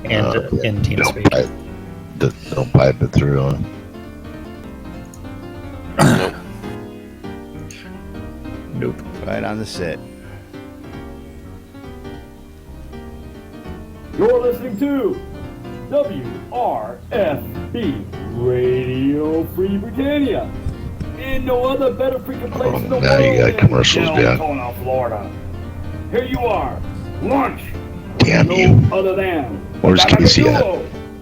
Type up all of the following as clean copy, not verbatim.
and in TeamSpeak. Don't pipe it through. Nope. Right on the set. You're listening to WRFB Radio Free Britannia. And no other better freaking place in the now world you got than commercials down. Daytona, Florida. Here you are, lunch. Damn no you. other than Where's Casey at?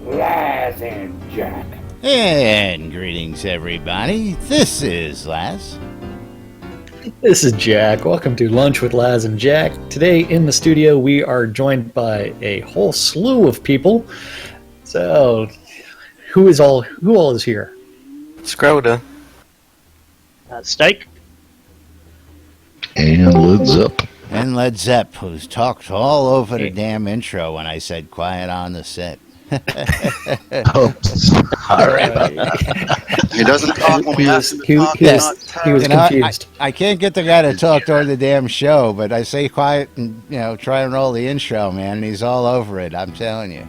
Laz and Jack. And greetings, everybody. This is Laz. This is Jack. Welcome to Lunch with Laz and Jack. Today in the studio we are joined by a whole slew of people. So, who all is here? Shroud. Steak. And lids up. And Led Zepp, who's talked all over the damn intro when I said quiet on the set. Oh, all right. He doesn't talk when we ask him to talk. He was confused. I can't get the guy to talk during the damn show, but I say quiet and, try and roll the intro, man, and he's all over it, I'm telling you.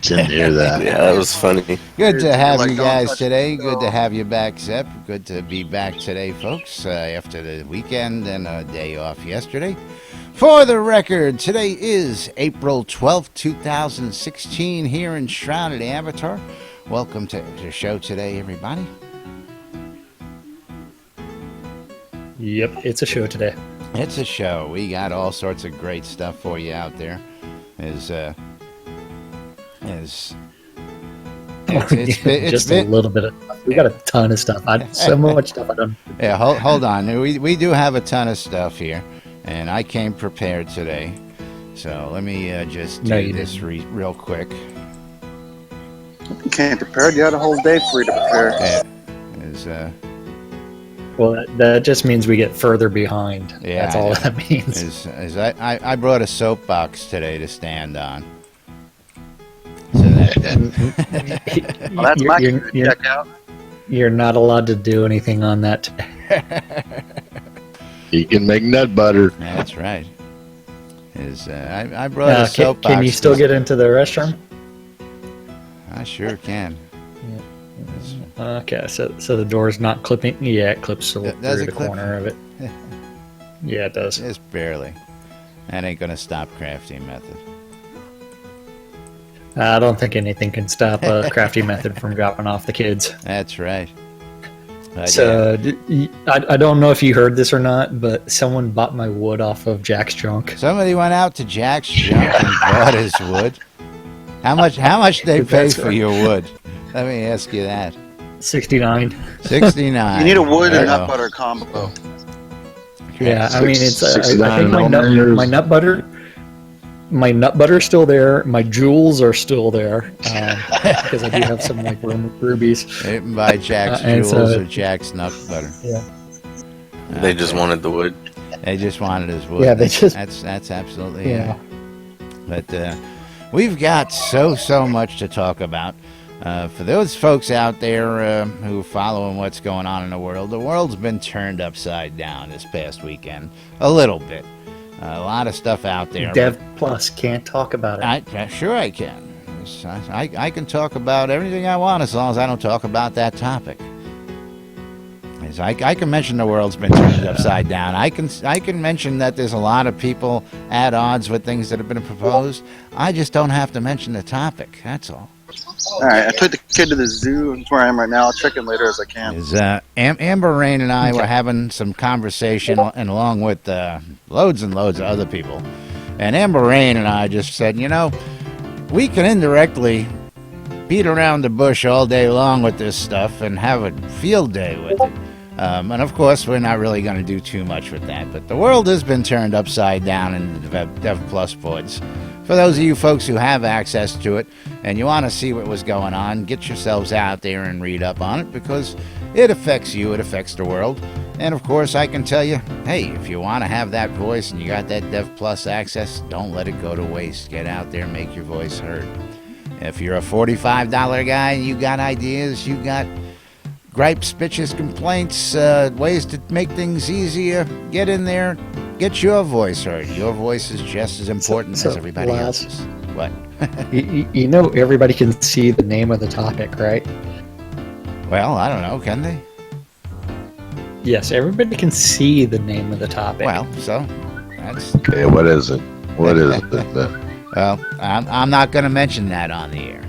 Didn't hear that. Yeah, that was funny. Good to have you guys today. Good to have you back, Zepp. Good to be back today, folks, after the weekend and a day off yesterday. For the record, today is April 12th, 2016, here in Shroud at Avatar. Welcome to the show today, everybody. Yep, it's a show today. It's a show. We got all sorts of great stuff for you out there. It's just a little bit of stuff. We got a ton of stuff. So much stuff I don't. Yeah, hold on. We do have a ton of stuff here, and I came prepared today. So let me just do this real quick. You came prepared. You had a whole day for you to prepare. Yeah. Well, that just means we get further behind. Yeah, that's all that means. I brought a soapbox today to stand on. So that, Well, that's my cue to check out. You're not allowed to do anything on that today. You can make nut butter. That's right. I brought a soapbox. Can you still get into the restroom? I sure can. Okay, so the door's not clipping. Yeah, it clips through the corner of it. Yeah, it does. Just barely. That ain't gonna stop crafting method. I don't think anything can stop a crafty method from dropping off the kids. That's right. So, I don't know if you heard this or not, but someone bought my wood off of Jack's junk. Somebody went out to Jack's junk and bought his wood. How much did they pay for your wood? Let me ask you that. $69. $69. You need a wood and nut butter combo. Yeah, I mean it's. I think my nut butter's still there. My jewels are still there because I do have some like rubies. They didn't buy Jack's jewels or Jack's nut butter. Yeah. They just wanted the wood. They just wanted his wood. Yeah, they just. That's absolutely it. But we've got so much to talk about. For those folks out there who are following what's going on in the world's been turned upside down this past weekend. A little bit. A lot of stuff out there. Dev Plus can't talk about it. Sure I can. I can talk about everything I want as long as I don't talk about that topic. I can mention the world's been turned upside down. I can mention that there's a lot of people at odds with things that have been proposed. I just don't have to mention the topic. That's all. All right, I took the kid to the zoo. That's where I am right now. I'll check in later as I can. Amber Rain and I were having some conversation, and along with loads and loads of other people. And Amber Rain and I just said, we can indirectly beat around the bush all day long with this stuff and have a field day with it. And of course, we're not really going to do too much with that. But the world has been turned upside down in the Dev Plus boards. For those of you folks who have access to it and you want to see what was going on, get yourselves out there and read up on it because it affects you, it affects the world. And of course, I can tell you, hey, if you want to have that voice and you got that Dev Plus access, don't let it go to waste. Get out there and make your voice heard. If you're a $45 guy and you got ideas, you got gripes, bitches, complaints, ways to make things easier, get in there, get your voice heard. Your voice is just as important So, as everybody Laz, else's. What? you know everybody can see the name of the topic, right? Well, I don't know. Can they? Yes, everybody can see the name of the topic. Well, so that's. Okay, what is it? What is it then? Well, I'm not going to mention that on the air.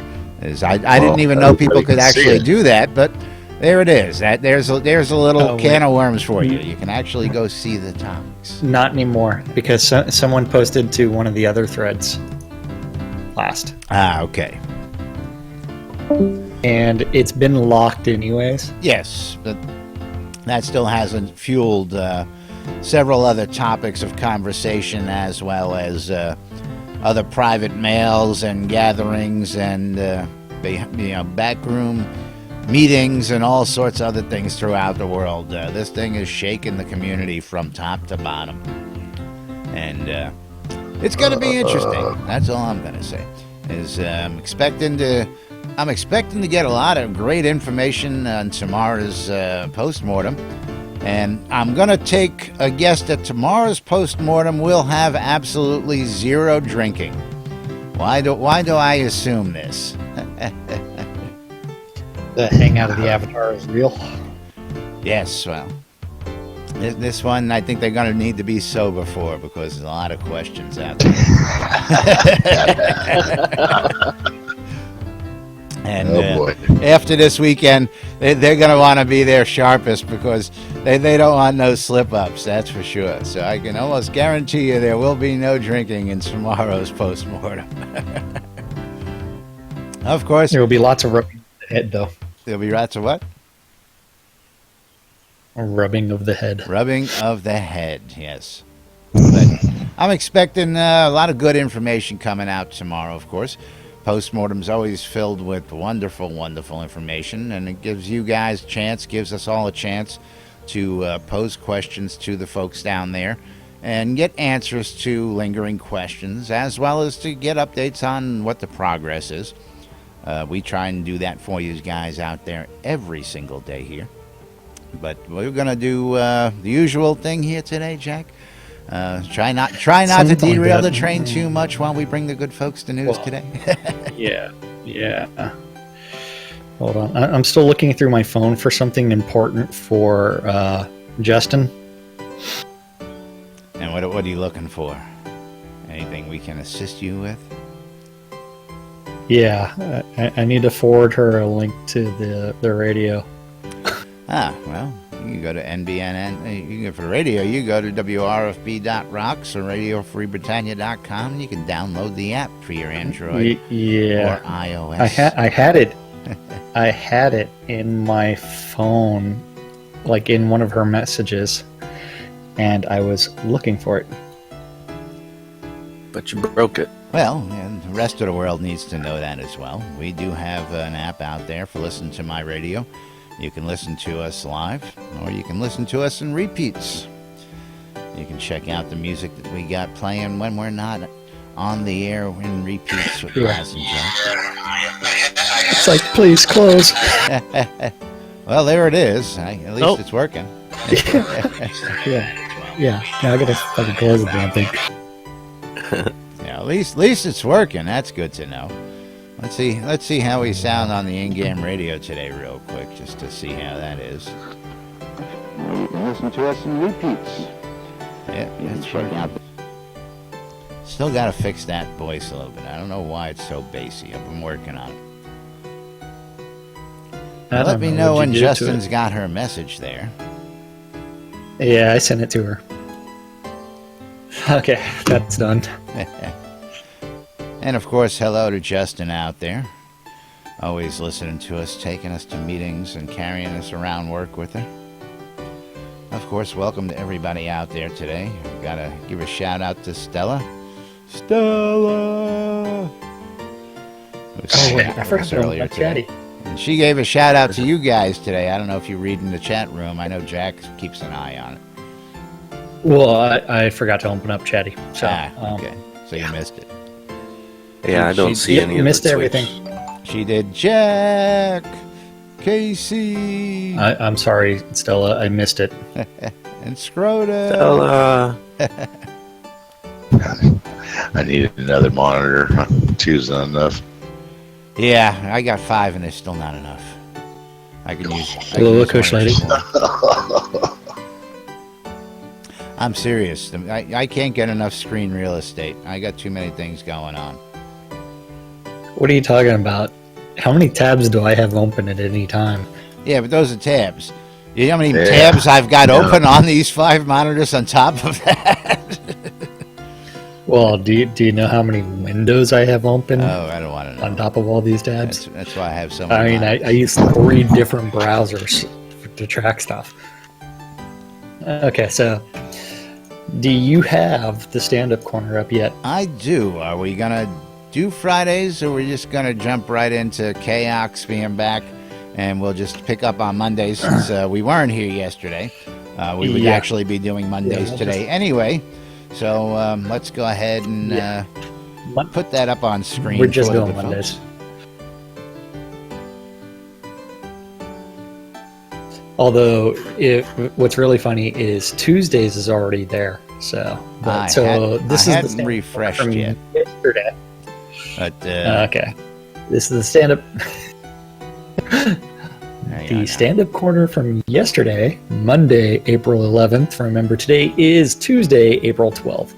I didn't even know everybody people could can see actually it. do that, but there it is. There's a little Oh, can wait. of worms for you. You can actually go see the topics. Not anymore, because someone posted to one of the other threads last. Ah, okay. And it's been locked anyways. Yes, but that still hasn't fueled several other topics of conversation, as well as other private mails and gatherings and backroom meetings and all sorts of other things throughout the world. This thing is shaking the community from top to bottom, and it's going to be interesting. That's all I'm going to say. I'm expecting to get a lot of great information on tomorrow's postmortem. And I'm going to take a guess that tomorrow's postmortem will have absolutely zero drinking. Why do I assume this? The hangout of the Avatar is real. Yes, well, this one I think they're going to need to be sober for, because there's a lot of questions out there. And Oh boy. after this weekend, they're going to want to be their sharpest, because they don't want no slip-ups, that's for sure. So I can almost guarantee you there will be no drinking in tomorrow's postmortem. Of course, There will be lots of rubbing of the head, though. there'll be lots of what? Rubbing of the head. Rubbing of the head, yes. But I'm expecting a lot of good information coming out tomorrow, of course. Postmortem's always filled with wonderful, wonderful information, and it gives you guys a chance, gives us all a chance to pose questions to the folks down there and get answers to lingering questions, as well as to get updates on what the progress is. We try and do that for you guys out there every single day here. But we're going to do the usual thing here today, Jack. Try not to Something like derail that. the train too much while we bring the good folks the news Well, today. Yeah. Hold on. I'm still looking through my phone for something important for Justin. And what are you looking for? Anything we can assist you with? Yeah, I need to forward her a link to the radio. Well, you can go to NBNN. You can go for radio. You go to WRFB.rocks or RadioFreeBritannia.com, and you can download the app for your Android Yeah, or iOS. I had it. I had it in my phone, like in one of her messages, and I was looking for it. But you broke it. Well, and the rest of the world needs to know that as well. We do have an app out there for Listen to My Radio. You can listen to us live, or you can listen to us in repeats. You can check out the music that we got playing when we're not on the air in repeats with Laz and Jack. It's like, please close. Well, there it is. At least Oh. it's working. Yeah. Now I gotta fucking close the damn thing. Yeah, at least it's working. That's good to know. Let's see how we sound on the in-game radio today, real quick, just to see how that is. You can listen to us in repeats. Yeah, that's working. Still got to fix that voice a little bit. I don't know why it's so bassy. I've been working on it. Let me know when Justin's got her message there. Yeah, I sent it to her. Okay, that's done. And of course, hello to Justin out there. Always listening to us, taking us to meetings and carrying us around work with her. Of course, welcome to everybody out there today. I've got to give a shout out to Stella. Stella! Oh wait, I forgot earlier about today. Chatty. And she gave a shout out to you guys today. I don't know if you read in the chat room. I know Jack keeps an eye on it. Well, I forgot to open up Chatty. So, Okay. So you missed it. Yeah, I don't see any of missed the everything. She did Jack, Casey, I'm sorry, Stella, I missed it. and Shroud. Stella. I need another monitor. Two's not enough. Yeah, I got 5 and it's still not enough. I can use. Hello, Coach Lady. I'm serious. I can't get enough screen real estate. I got too many things going on. What are you talking about? How many tabs do I have open at any time? Yeah, but those are tabs. You know how many tabs I've got open on these 5 monitors on top of that? Well, do you know how many windows I have open? Oh, I don't want to know. On top of all these tabs? That's why I have so many. I mean, I use 3 different browsers to track stuff. Okay, so do you have the stand-up corner up yet? I do. Are we going to do Fridays, or are we just going to jump right into Chaos being back, and we'll just pick up on Mondays since we weren't here yesterday? We would actually be doing Mondays today anyway. So let's go ahead and put that up on screen. We're just doing Mondays. Although, what's really funny is Tuesdays is already there. So, this is the refreshed from yet. Yesterday. But, okay, this is the stand-up. The stand-up corner from yesterday, Monday, April 11th. Remember, today is Tuesday, April 12th.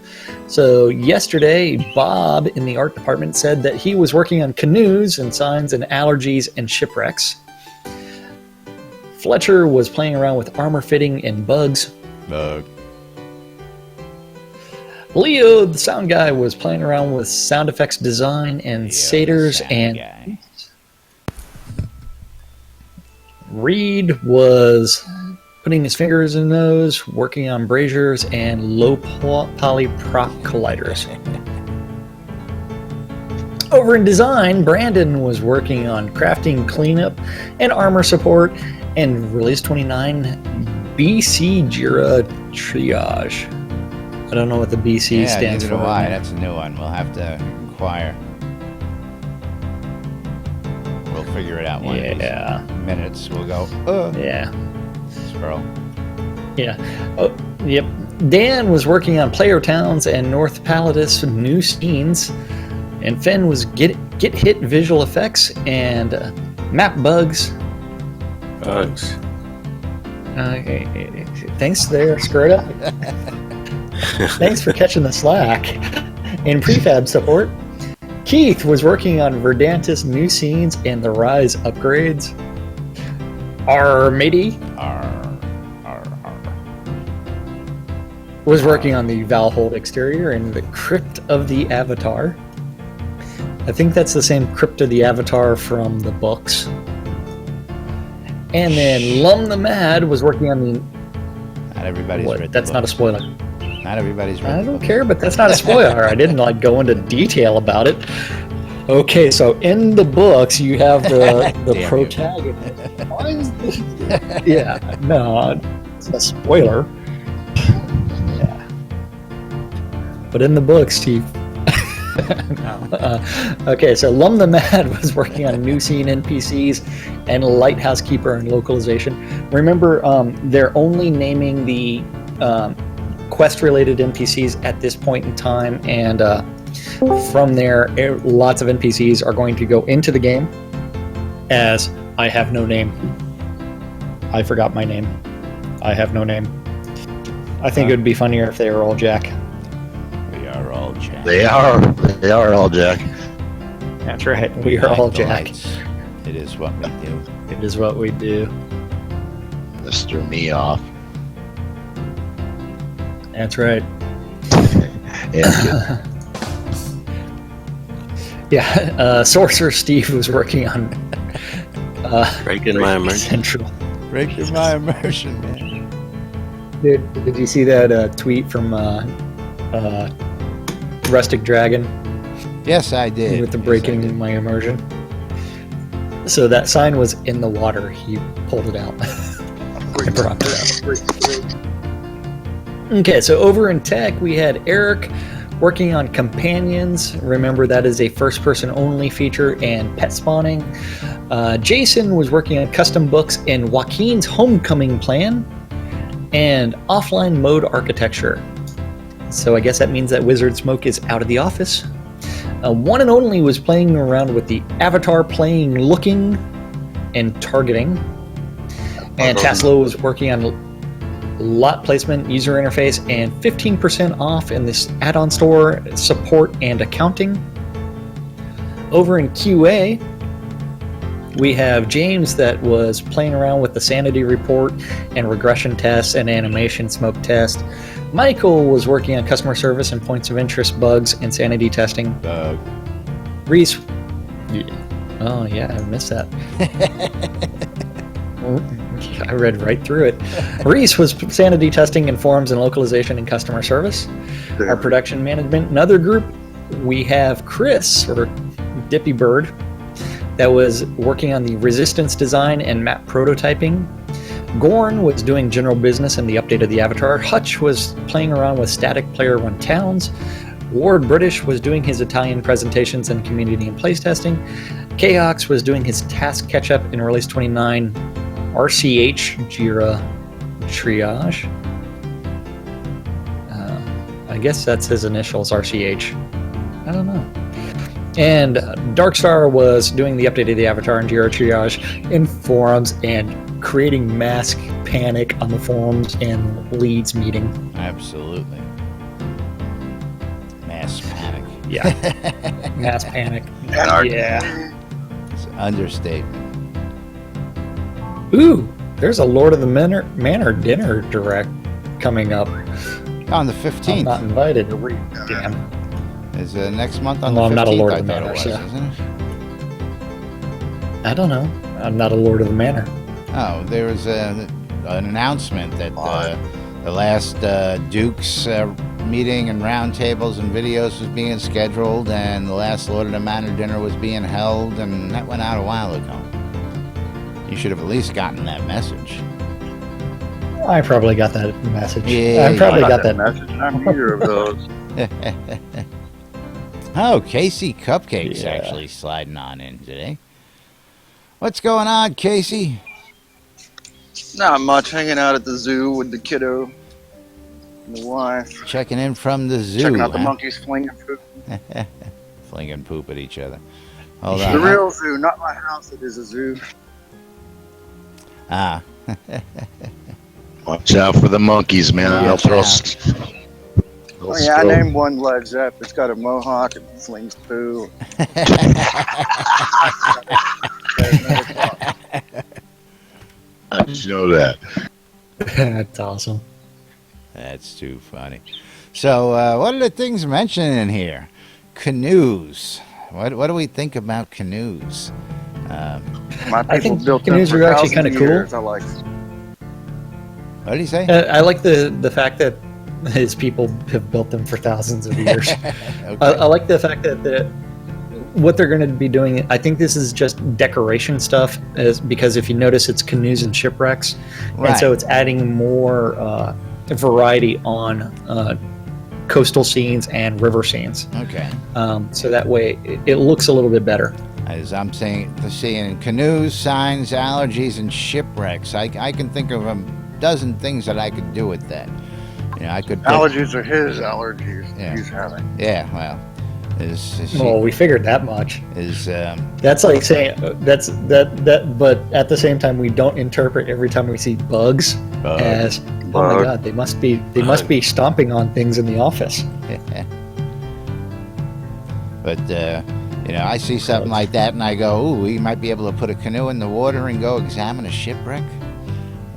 So yesterday, Bob in the art department said that he was working on canoes and signs and allergies and shipwrecks. Fletcher was playing around with armor fitting and bugs. Leo, the sound guy, was playing around with sound effects design and satyrs and... Reed was putting his fingers in those, working on braziers and low poly prop colliders. Over in design, Brandon was working on crafting cleanup and armor support and Release 29 BC Jira Triage. I don't know what the BC stands for. Why? That's a new one. We'll have to inquire. We'll figure it out one of these minutes. We'll go, scroll. Yeah. Oh, yep. Dan was working on Player Towns and North Palatus new scenes, and Fenn was get hit visual effects and map bugs. Thanks there, Skirta. Thanks for catching the slack. And prefab support. Keith was working on Verdantis new scenes and the Rise upgrades. Matey was working on the Valhold exterior and the Crypt of the Avatar. I think that's the same Crypt of the Avatar from the books. And then Lum the Mad was working on the... Not everybody's read the That's book. not a spoiler. Not everybody's read I the don't book. care, but that's not a spoiler. I didn't go into detail about it. Okay, so in the books you have the protagonist. Why is this? Yeah, no, it's a spoiler. Yeah, but in the books, he. Okay, so Lum the Mad was working on new scene NPCs and Lighthouse Keeper and localization. Remember, they're only naming the quest-related NPCs at this point in time, and from there, lots of NPCs are going to go into the game as I have no name. I forgot my name. I have no name. I think it would be funnier if they were all Jack. We are all Jack. They are all Jack. That's right. We are all Jack. It is what we do. It is what we do. Mr. Me Off. That's right. Yeah. Sorcerer Steve was working on Breaking my immersion. Central. Breaking my immersion, man. Did you see that tweet from Rustic Dragon? Yes, I did. With the breaking my immersion. So that sign was in the water. He pulled it out. I brought it out. Okay, so over in tech, we had Eric working on companions. Remember, that is a first-person only feature, and pet spawning. Jason was working on custom books and Joaquin's homecoming plan and offline mode architecture. So I guess that means that Wizard Smoke is out of the office. One and Only was playing around with the avatar playing, looking, and targeting. And Taslo was working on lot placement, user interface, and 15% off in this add-on store, support, and accounting. Over in QA, we have James that was playing around with the sanity report and regression tests and animation smoke test. Michael was working on customer service and points of interest bugs and sanity testing. Reese, oh yeah, I missed that. I read right through it. Reese was sanity testing in forms and localization and customer service. Our production management, another group, we have Chris, or Dippy Bird, that was working on the resistance design and map prototyping. Gorn was doing general business and the update of the avatar. Hutch was playing around with static player one towns. Ward British was doing his Italian presentations and community and place testing. Kaox was doing his task catch-up in Release 29. RCH, Jira Triage. I guess that's his initials, RCH. I don't know. And Darkstar was doing the update of the avatar in Jira Triage in forums and creating mass panic on the forums and leads meeting. Absolutely. Mass panic. Yeah. Mass panic. Yeah. It's an understatement. Ooh, there's a Lord of the Manor dinner direct coming up. On the 15th. I'm not invited. Damn. Is next month on Well, the 15th? I'm not a Lord I of the thought Manor, it was, so. isn't it? I don't know. I'm not a Lord of the Manor. Oh, there was an announcement that the last Duke's meeting and roundtables and videos was being scheduled, and the last Lord of the Manor dinner was being held, and that went out a while ago. You should have at least gotten that message. I probably got that message. Yeah, I probably got that. message. I'm neither of those. Oh, Casey Cupcake's Yeah. actually sliding on in today. What's going on, Casey? Not much. Hanging out at the zoo with the kiddo and the wife. Checking in from the zoo. Checking out the huh? monkeys flinging food. Flinging poop at each other. Hold The on. real zoo, not my house. It is a zoo. Ah. Watch out for the monkeys, man. Yeah, They'll throw. watch Oh, yeah, I named one Led Zepp. It's got a mohawk and flings poo. How did you know that? That's awesome. That's too funny. So, what are the things mentioned in here? Canoes. What do we think about canoes? My I people think built them canoes for are actually thousands of kinda cool. years. I like What did he say? I like the fact that his people have built them for thousands of years. Okay. I like the fact that what they're going to be doing. I think this is just decoration stuff, because if you notice, it's canoes and shipwrecks, Right. and so it's adding more variety on coastal scenes and river scenes. Okay. So that way, it looks a little bit better. As I'm seeing canoes, signs, allergies, and shipwrecks. I can think of a dozen things that I could do with that. You know, I could pick- allergies are his allergies Yeah. he's having. Yeah, well, Well, we figured that much. is That's like saying that. But at the same time, we don't interpret every time we see bugs Bug. as, oh my Bug. god, they must be stomping on things in the office. But you know, I see something like that and I go, ooh, we might be able to put a canoe in the water and go examine a shipwreck.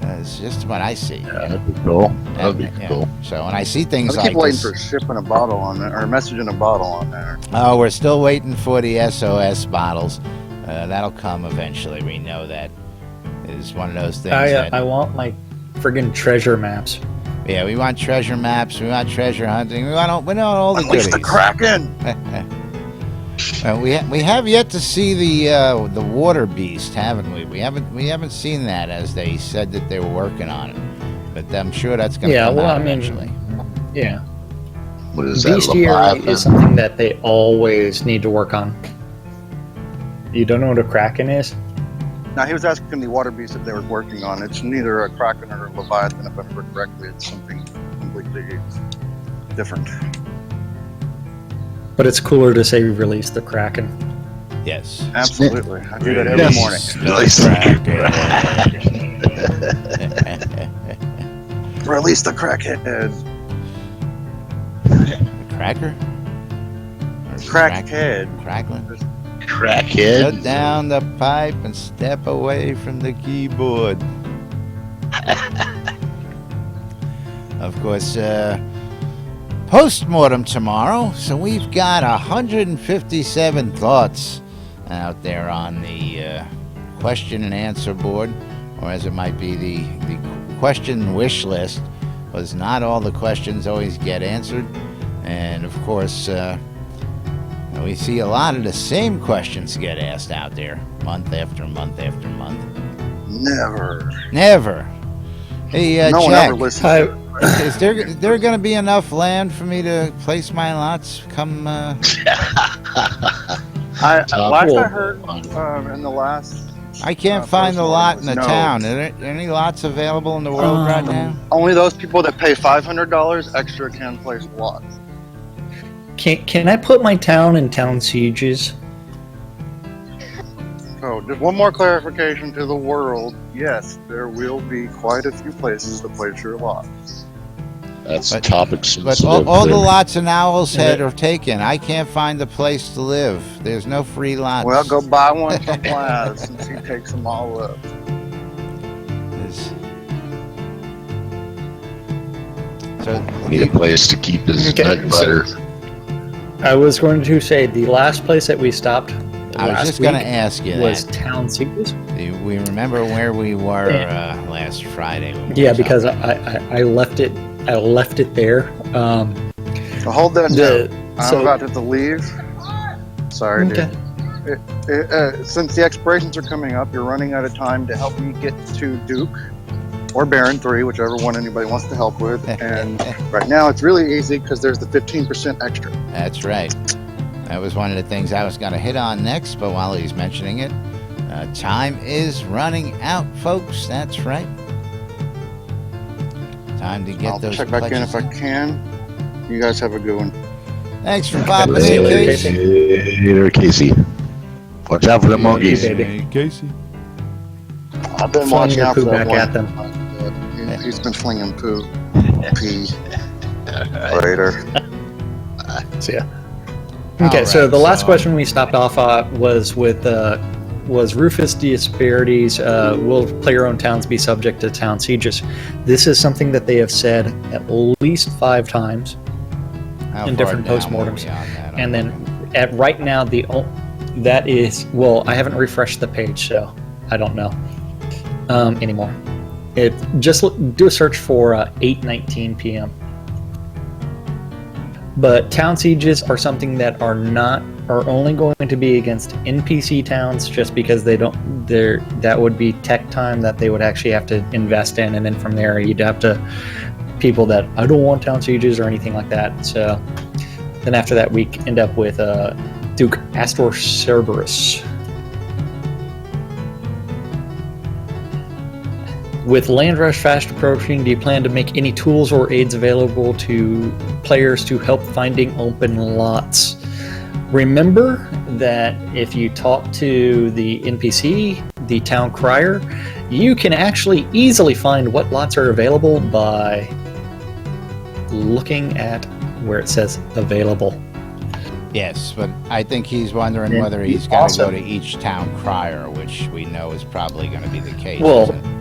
It's just what I see. Yeah, that'd be cool. That'd be Yeah. cool. So when I see things I like keep waiting this, for a ship in a bottle on there, or a message in a bottle on there. oh, we're still waiting for the SOS bottles. That'll come eventually. We know that. It's one of those things. that, I want my friggin' treasure maps. yeah, we want treasure maps. We want treasure hunting. We want all the Unleash goodies. the Kraken! We have yet to see the water beast, haven't we? We haven't seen that, as they said that they were working on it. But I'm sure that's going to Yeah, come well, out I mean, eventually. Yeah, What is that? bestiary Leviathan? is something that they always need to work on. You don't know what a kraken is? Now, he was asking the water beast that they were working on. It's neither a Kraken or a Leviathan, if I remember correctly. It's something completely different. But it's cooler to say we released the Kraken. Yes. Absolutely. I do that every Yes. morning. Release Release the crackhead. Cracker? Or Crackhead. Crackling? Crackhead. Put down the pipe and step away from the keyboard. Of course, post-mortem tomorrow, so we've got 157 thoughts out there on the question and answer board, or as it might be, the question wish list, because not all the questions always get answered. And of course, we see a lot of the same questions get asked out there, month after month after month. Never. Hey, No one Jack, ever listens. is there going to be enough land for me to place my lots come... Last Cool. I heard in the last... I can't find the post-mortem lot in was the no. town. Are there any lots available in the world right now? Only those people that pay $500 extra can place lots. Can I put my town in town sieges? So, just one more clarification to the world. Yes, there will be quite a few places to place your lot. That's But- topic But sensitive. all the there. lots in Owl's Head are taken. I can't find a place to live. There's no free lots. Well, go buy one from Laz since he takes them all up. There's- So, Need a place to keep his Okay, nut butter. I was going to say the last place that we stopped I was last just going to week ask you was that. town sieges. Do we remember where we were last Friday? When we Yeah, was because out? I left it. I left it there. So hold that The- down. I'm so- about to leave. Sorry, Okay. dude. Since the expirations are coming up, you're running out of time to help me get to Duke or Baron 3, whichever one anybody wants to help with. And right now it's really easy because there's the 15% extra. That's right. That was one of the things I was going to hit on next, but while he's mentioning it, time is running out, folks. That's right. Time to get I'll those check back in pledges if I can. You guys have a good one. Thanks for popping See you in, later, Casey. Later, Casey. Watch out for the monkeys. baby. Hey, Casey. I've been Flinging watching your out for poo that back one. at them. He's been flinging pee. Later. See ya. Okay, All so right, the last so- question we stopped off was with was Rufus disparities. Will player-owned towns be subject to town sieges? This is something that they have said at least 5 times, How in far different down postmortems. were we on that? and then at right now that is, well, I haven't refreshed the page, so I don't know anymore. Just do a search for 8:19 p.m. But town sieges are something that are only going to be against NPC towns, just because that would be tech time that they would actually have to invest in, and then from there you'd have to people that I don't want town sieges or anything like that. So then after that we end up with Duke Astor Cerberus. With Land Rush fast approaching, do you plan to make any tools or aids available to players to help finding open lots? Remember that if you talk to the NPC, the town crier, you can actually easily find what lots are available by looking at where it says available. Yes, but I think he's wondering And whether he's going to also- go to each town crier, which we know is probably going to be the case. Well, isn't it?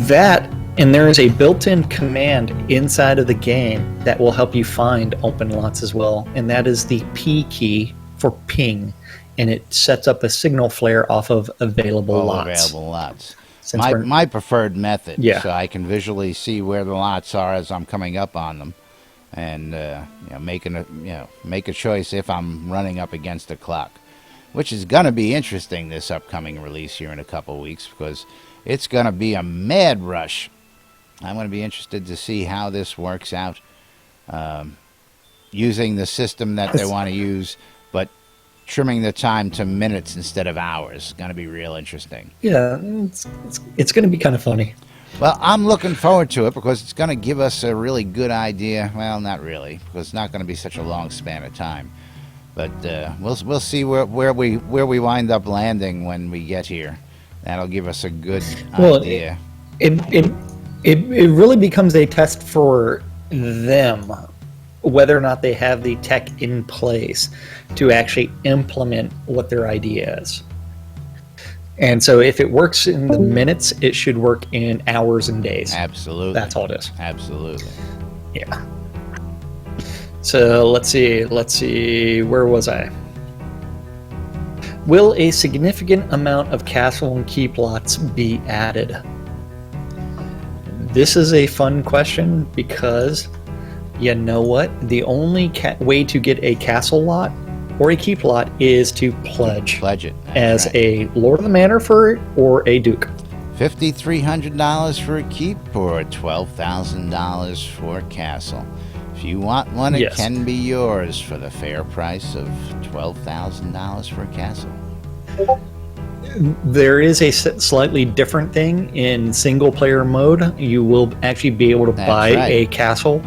That, and there is a built-in command inside of the game that will help you find open lots as well, and that is the P key for ping, and it sets up a signal flare off of available All lots. available lots. Since we're- My preferred method, Yeah. so I can visually see where the lots are as I'm coming up on them, and make a choice if I'm running up against a clock, which is going to be interesting this upcoming release here in a couple weeks, because it's going to be a mad rush. I'm going to be interested to see how this works out, using the system that they want to use, but trimming the time to minutes instead of hours. It's going to be real interesting. Yeah, it's going to be kind of funny. Well, I'm looking forward to it because it's going to give us a really good idea. Well, not really, because it's not going to be such a long span of time. But we'll see where we wind up landing when we get here. That'll give us a good idea. It really becomes a test for them, whether or not they have the tech in place to actually implement what their idea is. And so if it works in the minutes, it should work in hours and days. Absolutely. That's all it is. Absolutely. Yeah. So let's see, where was I? Will a significant amount of castle and keep lots be added? This is a fun question because, you know what? The only way to get a castle lot or a keep lot is to pledge. Pledge it. As a Lord of the Manor for it or a Duke. $5,300 for a keep or $12,000 for a castle. If you want one, it can be yours for the fair price of $12,000 for a castle. There is a slightly different thing in single player mode. You will actually be able to buy a castle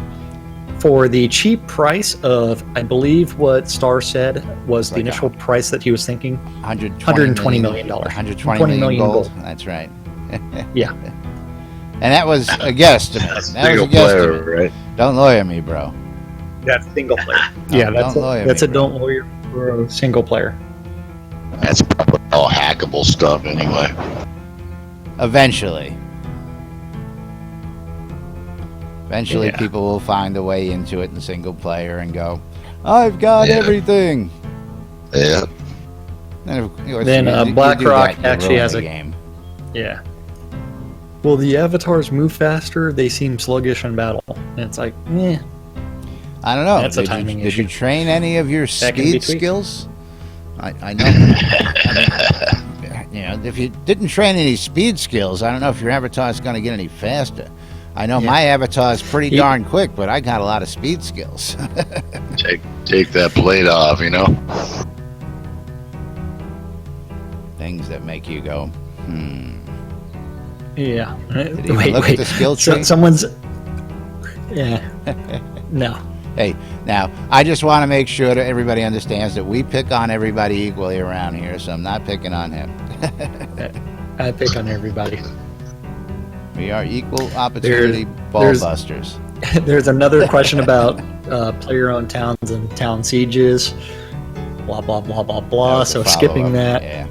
for the cheap price of, I believe what Star said was the initial price that he was thinking, $120 million. $120 million gold. That's right. Yeah. And that was a guesstimate. That's single player, right? Don't lawyer me, bro. That's single player. Yeah, that's a don't lawyer for a single player. That's probably all hackable stuff anyway. Eventually, people will find a way into it in single player and go, I've got everything. Yeah. And of course, then BlackRock actually has a game. Yeah. Will the avatars move faster? They seem sluggish in battle. And it's like, I don't know. That's a timing issue. Did you train any of your speed skills? I know. If you didn't train any speed skills, I don't know if your avatar is going to get any faster. I know my avatar is pretty darn quick, but I got a lot of speed skills. Take that plate off, Things that make you go, Yeah. Wait. Look at the skill tree. Someone's. Yeah. No. Hey, now I just want to make sure that everybody understands that we pick on everybody equally around here, so I'm not picking on him. I pick on everybody. We are equal opportunity ball busters. There's another question about player-owned towns and town sieges. Blah blah blah blah blah. So skipping that. Yeah.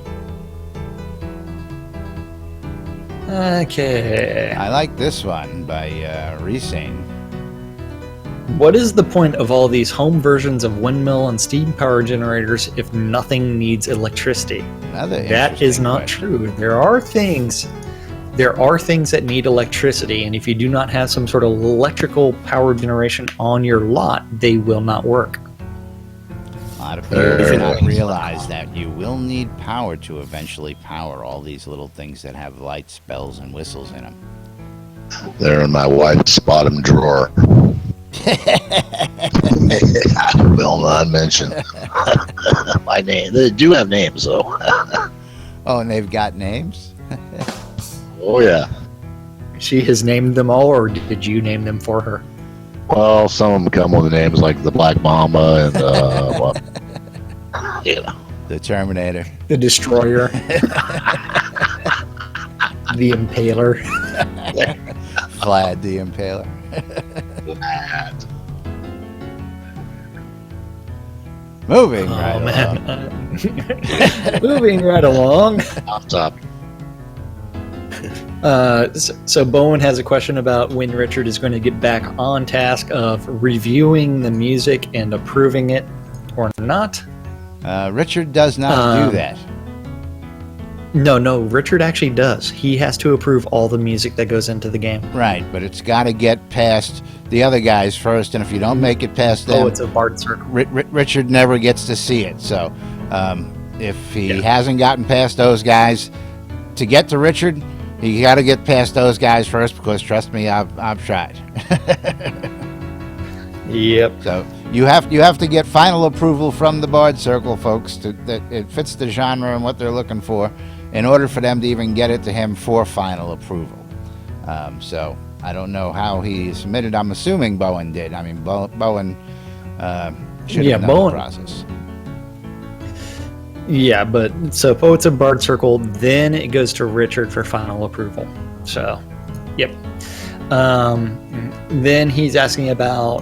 Okay. I like this one by Resane. What is the point of all these home versions of windmill and steam power generators if nothing needs electricity? That is not true. There are things that need electricity, and if you do not have some sort of electrical power generation on your lot, they will not work. A lot of people do not realize that you will need power to eventually power all these little things that have lights, bells, and whistles in them. They're in my wife's bottom drawer. I will not mention my name. They do have names, though. Oh, and they've got names? Oh, yeah. She has named them all, or did you name them for her? Well, some of them come with names like the Black Mamba and, The Terminator. The Destroyer. The Impaler. Vlad the Impaler. Moving Moving right along. Off top. So Bowen has a question about when Richard is going to get back on task of reviewing the music and approving it or not. Richard does not do that. No, Richard actually does. He has to approve all the music that goes into the game. Right, but it's got to get past the other guys first, and if you don't make it past them... Oh, it's a Bard circle. Richard never gets to see it, so if he hasn't gotten past those guys, to get to Richard, you got to get past those guys first, because trust me, I've tried. Yep. So you have to get final approval from the Bard Circle folks that it fits the genre and what they're looking for, in order for them to even get it to him for final approval. So I don't know how he submitted. I'm assuming Bowen did. I mean, Bowen should have known the process. Yeah, but so if it's a Bard Circle, then it goes to Richard for final approval. So, yep. Then he's asking about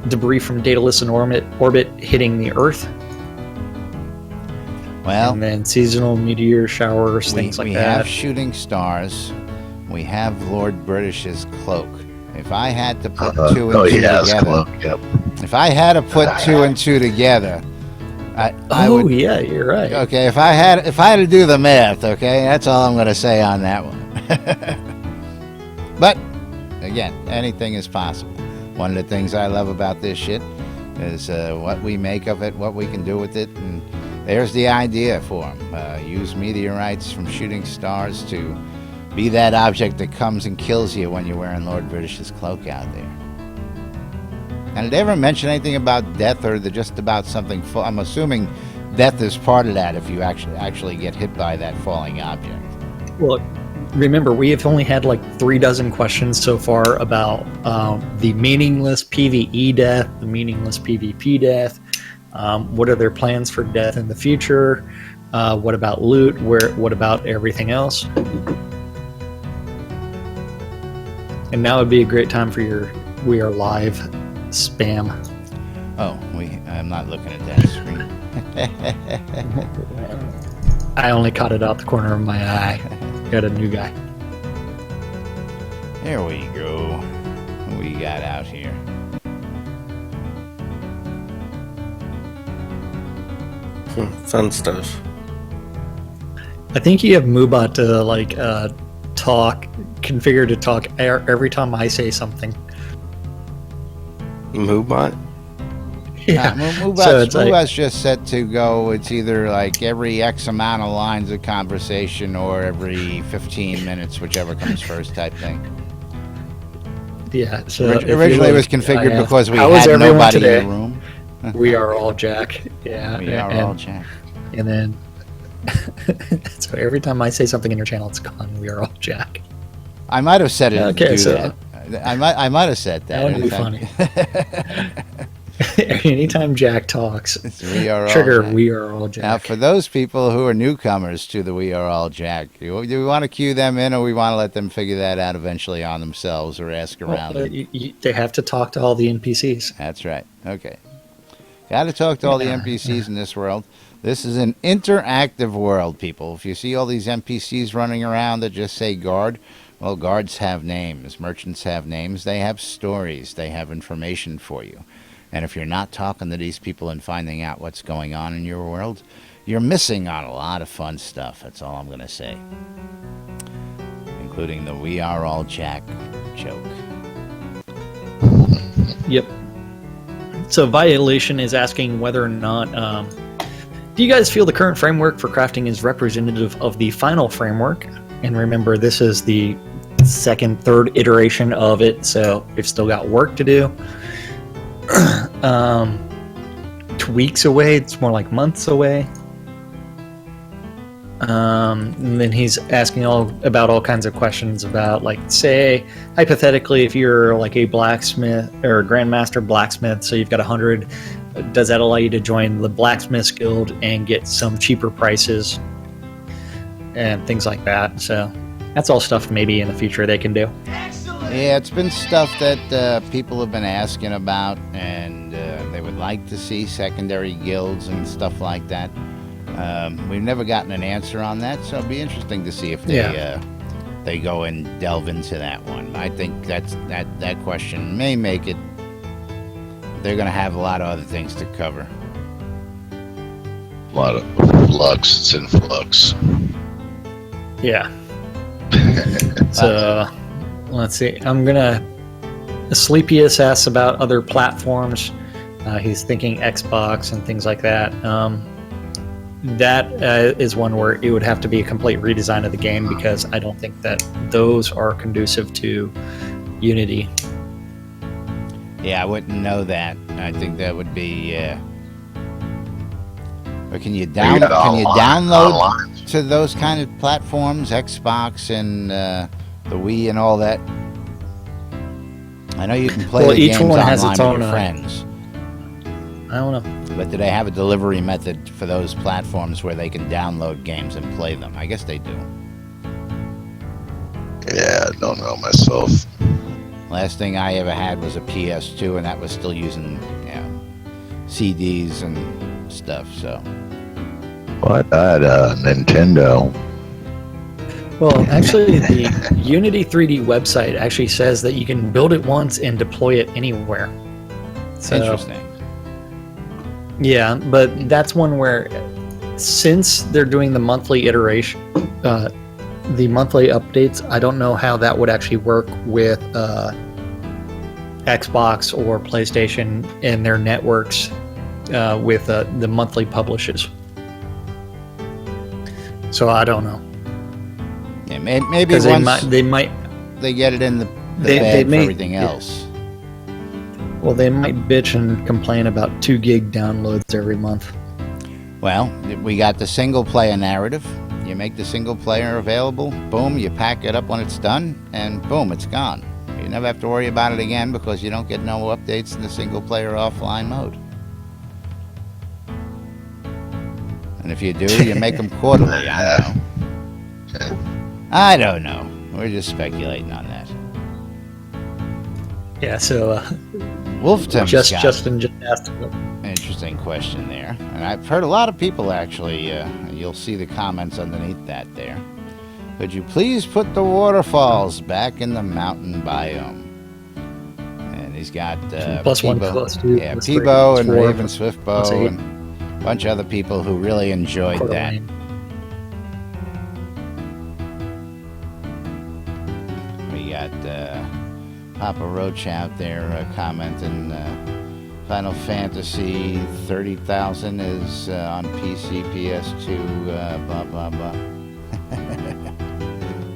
debris from Daedalus in orbit hitting the Earth. Well, and then seasonal meteor showers, things like that. We have shooting stars. We have Lord British's cloak. If I had to put two and two together, cloak, yep. If I had to put two and two together, I would. Yeah, you're right. Okay, if I had to do the math, okay, that's all I'm going to say on that one. But again, anything is possible. One of the things I love about this shit is what we make of it, what we can do with it, and there's the idea for them. Use meteorites from shooting stars to be that object that comes and kills you when you're wearing Lord British's cloak out there. And did they ever mention anything about death, or just about something? I'm assuming death is part of that if you actually get hit by that falling object. Well, remember, we have only had like 36 questions so far about the meaningless PvE death, the meaningless PvP death. What are their plans for death in the future? What about loot? What about everything else? And now would be a great time for your We Are Live spam. Oh, I'm not looking at that screen. I only caught it out the corner of my eye. Got a new guy. There we go. What we got out here? Fun stuff. I think you have Moobot to configure to talk every time I say something. Moobot? Yeah. Moobot's just set to go. It's either like every X amount of lines of conversation or every 15 minutes, whichever comes first type thing. Yeah. So originally it was configured because we had nobody in the room. We are all Jack. Yeah. We are all Jack. And then so every time I say something in your channel, it's gone. We are all Jack. I might have said it. Okay, so that. I might have said that. That would be funny. Anytime Jack talks, we are trigger. All Jack. We are all Jack. Now, for those people who are newcomers to the We Are All Jack, do we want to cue them in, or we want to let them figure that out eventually on themselves, or ask around? They have to talk to all the NPCs. That's right. Okay. Got to talk to all the NPCs in this world. This is an interactive world, people. If you see all these NPCs running around that just say guard, well, guards have names. Merchants have names. They have stories. They have information for you. And if you're not talking to these people and finding out what's going on in your world, you're missing on a lot of fun stuff. That's all I'm going to say. Including the We Are All Jack joke. Yep. So Violation is asking whether or not, do you guys feel the current framework for crafting is representative of the final framework? And remember, this is the second, third iteration of it, so we've still got work to do. Weeks away, it's more like months away. And then he's asking about all kinds of questions about, like, say, hypothetically, if you're like a blacksmith or a grandmaster blacksmith, so you've got 100, does that allow you to join the blacksmiths guild and get some cheaper prices and things like that? So that's all stuff maybe in the future they can do. Yeah, it's been stuff that people have been asking about, and they would like to see secondary guilds and stuff like that. We've never gotten an answer on that, so it'll be interesting to see if they go and delve into that one. I think that question may make it. They're going to have a lot of other things to cover. A lot of flux. It's in flux. Yeah. So let's see. I'm gonna. Sleepiest asks about other platforms. He's thinking Xbox and things like that. That is one where it would have to be a complete redesign of the game, because I don't think that those are conducive to Unity. Yeah, I wouldn't know that. I think that would be. But can you download to those kind of platforms, Xbox and the Wii and all that? I know you can play Well, the each games one online has its with own, your friends, I don't know. but do they have a delivery method for those platforms where they can download games and play them? I guess they do. Yeah, I don't know myself. Last thing I ever had was a PS2, and that was still using, CDs and stuff. So What? I had a Nintendo. Well, actually, the Unity 3D website actually says that you can build it once and deploy it anywhere. So, interesting. yeah, but that's one where, since they're doing the monthly iteration, the monthly updates, I don't know how that would actually work with Xbox or PlayStation and their networks with the monthly publishes. So I don't know. Yeah, maybe Because once they might they get it in the They bag for may- everything else. Well, they might bitch and complain about 2 gig downloads every month. Well, we got the single player narrative. You make the single player available, boom, you pack it up when it's done, and boom, it's gone. You never have to worry about it again because you don't get no updates in the single player offline mode. And if you do, you make them quarterly. I don't know. We're just speculating on that. Yeah, so Wolfton's got Justin just asked about an interesting question there. And I've heard a lot of people actually, you'll see the comments underneath that there. Could you please put the waterfalls back in the mountain biome? And he's got plus one, Peebo, plus two, yeah, plus three, Peebo plus and four, Raven Swiftbow plus eight. and a bunch of other people who really enjoyed Coeur that. d'Alene. We got Papa Roach out there commenting Final Fantasy 30,000 is on PC, PS2, blah, blah, blah.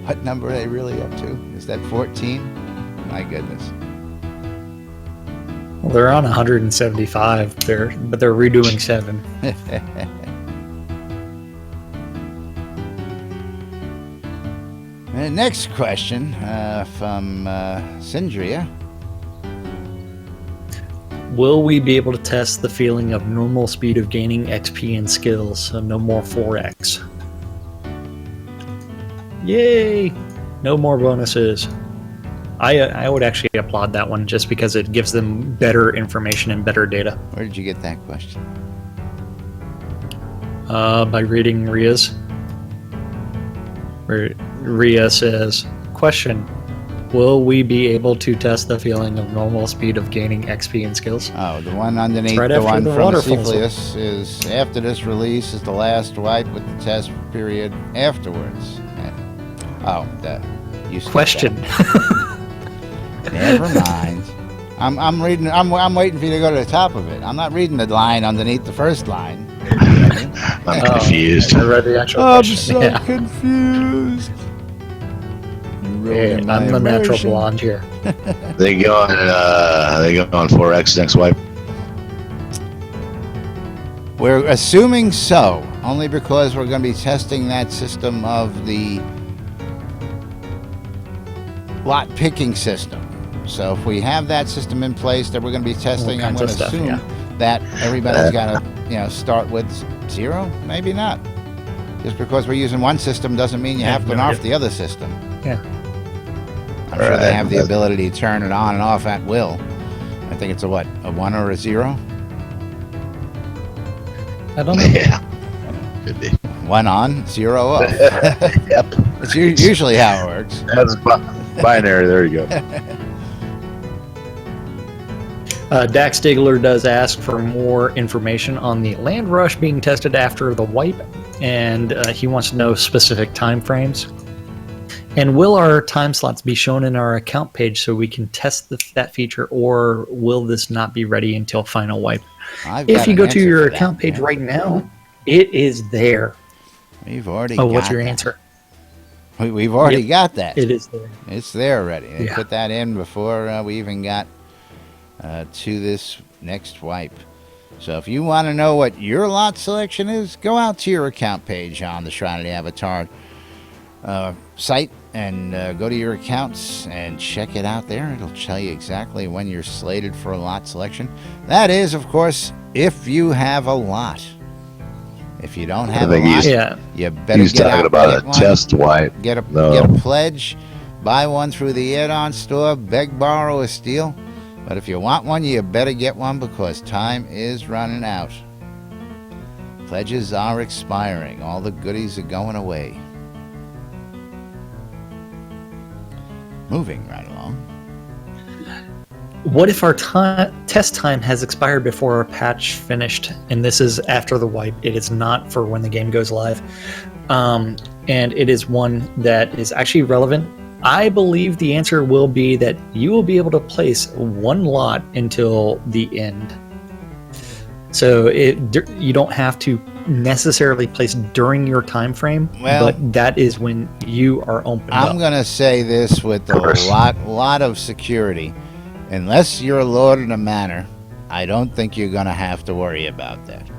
What number are they really up to? Is that 14? My goodness. Well, they're on 175 there, but they're redoing 7. And next question from Sindria. Will we be able to test the feeling of normal speed of gaining XP and skills, so no more 4x? Yay! No more bonuses. I would actually applaud that one just because it gives them better information and better data. Where did you get that question? By reading Ria's. Where Ria says, question, will we be able to test the feeling of normal speed of gaining XP and skills? Oh, the one underneath right the after one the from waterfalls. Cephalius is after this release is the last wipe with the test period afterwards. Oh, that you skipped Question. that. Never mind. I'm reading. I'm waiting for you to go to the top of it. I'm not reading the line underneath the first line. I'm confused. I read the actual I'm question. so Yeah. confused. Yeah, I'm the natural blonde here. They go on 4X next wipe. We're assuming so, only because we're going to be testing that system of the lot picking system. So if we have that system in place that we're going to be testing, I'm kinds going of to stuff, assume that everybody's got to, start with 0. Maybe not. Just because we're using one system doesn't mean you have to nerf the other system. Yeah. I'm sure they have the ability to turn it on and off at will. I think it's a 1 or a 0? I don't know. Yeah, could be. 1 on, 0 off. Yep, It's usually how it works. that's binary. There you go. Dax Stigler does ask for more information on the land rush being tested after the wipe, and he wants to know specific time frames. And will our time slots be shown in our account page so we can test that feature, or will this not be ready until final wipe? I've If got you an go to answer your for that, account page yeah. right now, it is there. We've already Oh, got what's your that. answer? We've already Yep. got that. It is there. It's there already. They Yeah. put that in before we even got to this next wipe. So if you want to know what your lot selection is, go out to your account page on the Shroud Avatar site and go to your accounts and check it out there. It'll tell you exactly when you're slated for a lot selection. That is, of course, if you have a lot. If you don't have a lot, you better He's get talking out about and a get one. test wipe. Get a pledge, buy one through the add-on store, beg, borrow, or steal. But if you want one, you better get one because time is running out. Pledges are expiring. All the goodies are going away. Moving right along. What if our test time has expired before our patch finished, and this is after the wipe? It is not for when the game goes live, and it is one that is actually relevant. I believe the answer will be that you will be able to place one lot until the end. So you don't have to necessarily place during your time frame, but that is when you are open. I'm going to say this with a lot of security. Unless you're a lord in a manor, I don't think you're going to have to worry about that.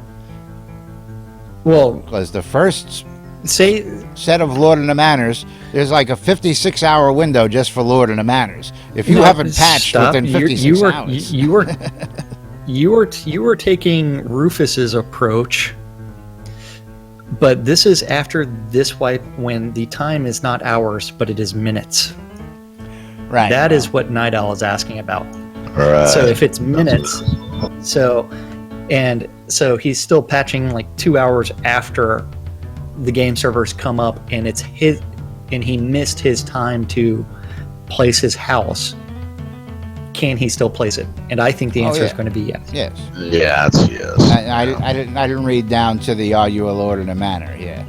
Well, because the first set of Lord in the Manors, there's like a 56-hour window just for Lord in the Manors. If you haven't patched within 56 hours, you were taking Rufus's approach, but this is after this wipe when the time is not hours, but it is minutes. Right. That is what Night Owl is asking about. Right. So if it's minutes, so he's still patching like 2 hours after the game servers come up, and he missed his time to place his house. Can he still place it? And I think the answer is going to be yes. Yes. Yeah, it's yes. I didn't read down to the "Are you a lord in a manor?" Yeah,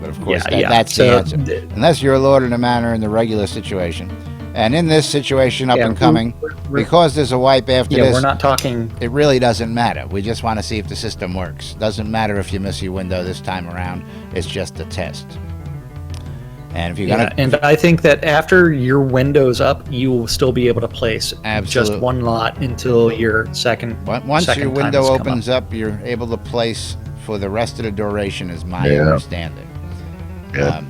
but of course that's the answer. Unless you're a lord in a manor in the regular situation, and in this situation up and coming, because there's a wipe after this. We're not talking. It really doesn't matter. We just want to see if the system works. Doesn't matter if you miss your window this time around. It's just a test. And if you're and I think that after your window's up, you will still be able to place just one lot until your second. Once your window opens up, you're able to place for the rest of the duration, is my understanding.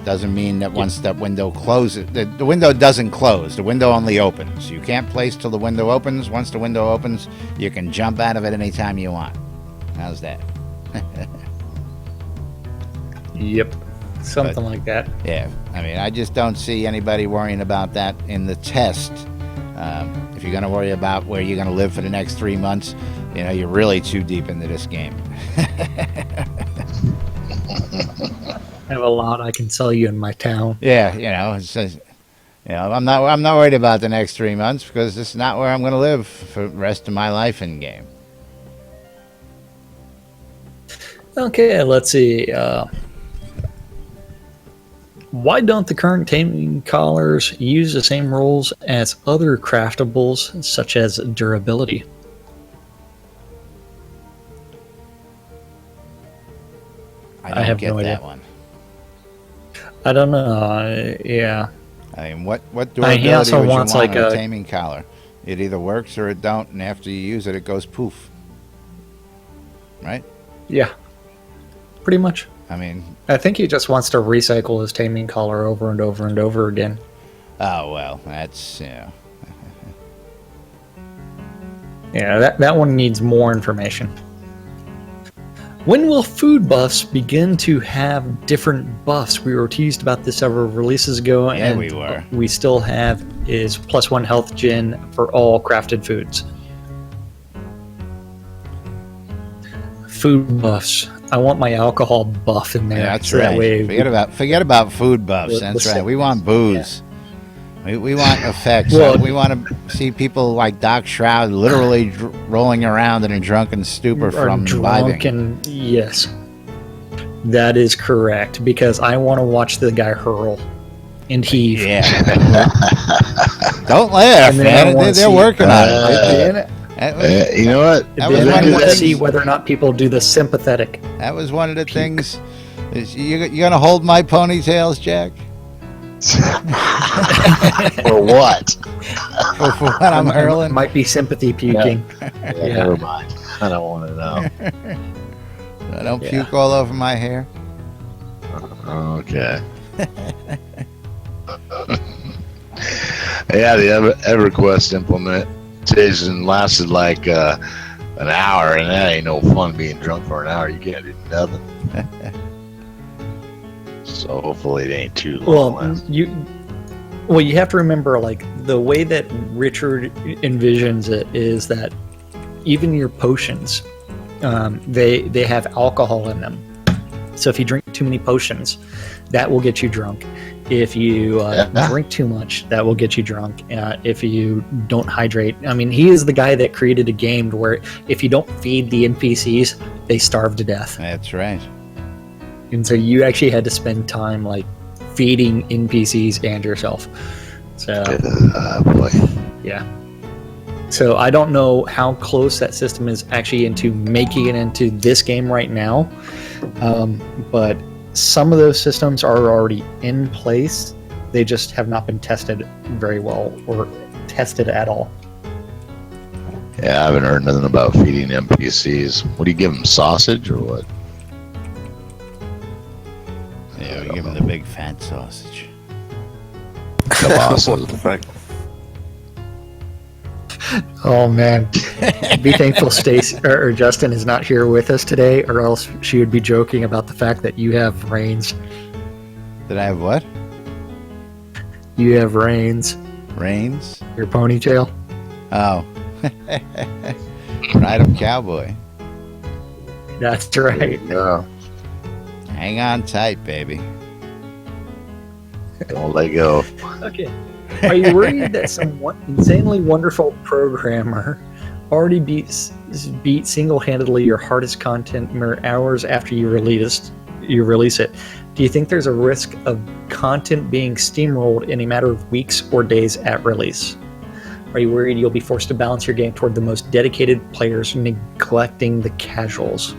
Doesn't mean that once that window closes, the window doesn't close. The window only opens. You can't place till the window opens. Once the window opens, you can jump out of it anytime you want. How's that? Yep. Something like that. Yeah, I mean, I just don't see anybody worrying about that in the test. If you're going to worry about where you're going to live for the next 3 months, you're really too deep into this game. I have a lot I can sell you in my town. Yeah, I'm not worried about the next 3 months because this is not where I'm going to live for the rest of my life in game. Okay, let's see. Why don't the current taming collars use the same rules as other craftables, such as durability? I have no idea. That one. I don't know. Yeah. I mean, what durability would you want on a taming collar? It either works or it don't, and after you use it, it goes poof. Right? Yeah. Pretty much. I mean, I think he just wants to recycle his taming collar over and over and over again. Oh, well, that's, yeah, that one needs more information. When will food buffs begin to have different buffs? We were teased about this several releases ago, and we were. We still have is +1 health gen for all crafted foods. Food buffs. I want my alcohol buff in there. Yeah, that's right. That way forget about food buffs. That's right. We want booze. Yeah. We want effects. Well, we want to see people like Doc Shroud literally rolling around in a drunken stupor from imbibing. Yes, that is correct. Because I want to watch the guy hurl and heave. Yeah. Don't laugh, man. They're working on it. You know what? Then I want to see whether or not people do the sympathetic. That was one of the things. You gonna hold my ponytails, Jack? For what? For what I'm hurling? Might be sympathy puking. Yeah, never mind. I don't want to know. I don't puke all over my hair. Okay. Yeah, the EverQuest implementation lasted like an hour, and that ain't no fun being drunk for an hour. You can't do nothing. So hopefully it ain't too long. Well, you have to remember, like, the way that Richard envisions it is that even your potions, they have alcohol in them. So if you drink too many potions, that will get you drunk. If you drink too much, that will get you drunk. If you don't hydrate, I mean, he is the guy that created a game where if you don't feed the NPCs, they starve to death. That's right. And so you actually had to spend time like feeding NPCs and yourself. So, Boy. yeah. So I don't know how close that system is actually into making it into this game right now, but some of those systems are already in place. They just have not been tested very well or tested at all. Yeah, I haven't heard nothing about feeding NPCs. What do you give them, sausage or what? Yeah, we give him the big fat sausage. What the fuck? Oh man, be thankful Stacy or Justin is not here with us today, or else she would be joking about the fact that you have reins. Did I have what? You have reins. Reins? Your ponytail. Oh. Ride 'em cowboy. That's right. Yeah. Hang on tight, baby. Don't let go. Okay. Are you worried that some insanely wonderful programmer already beat single-handedly your hardest content mere hours after you release it? Do you think there's a risk of content being steamrolled in a matter of weeks or days at release? Are you worried you'll be forced to balance your game toward the most dedicated players, neglecting the casuals?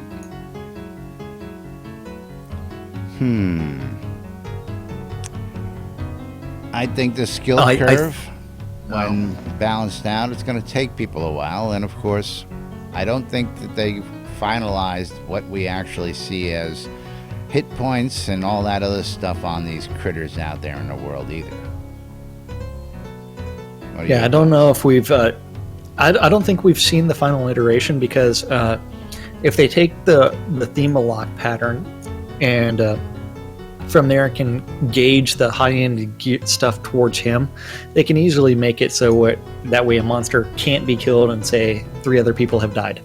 I think the skill curve, when balanced out, it's going to take people a while. And of course, I don't think that they finalized what we actually see as hit points and all that other stuff on these critters out there in the world either. I don't know if we've... I don't think we've seen the final iteration, because if they take the theme lock pattern and from there can gauge the high-end stuff towards him, they can easily make it so that way a monster can't be killed and say 3 other people have died.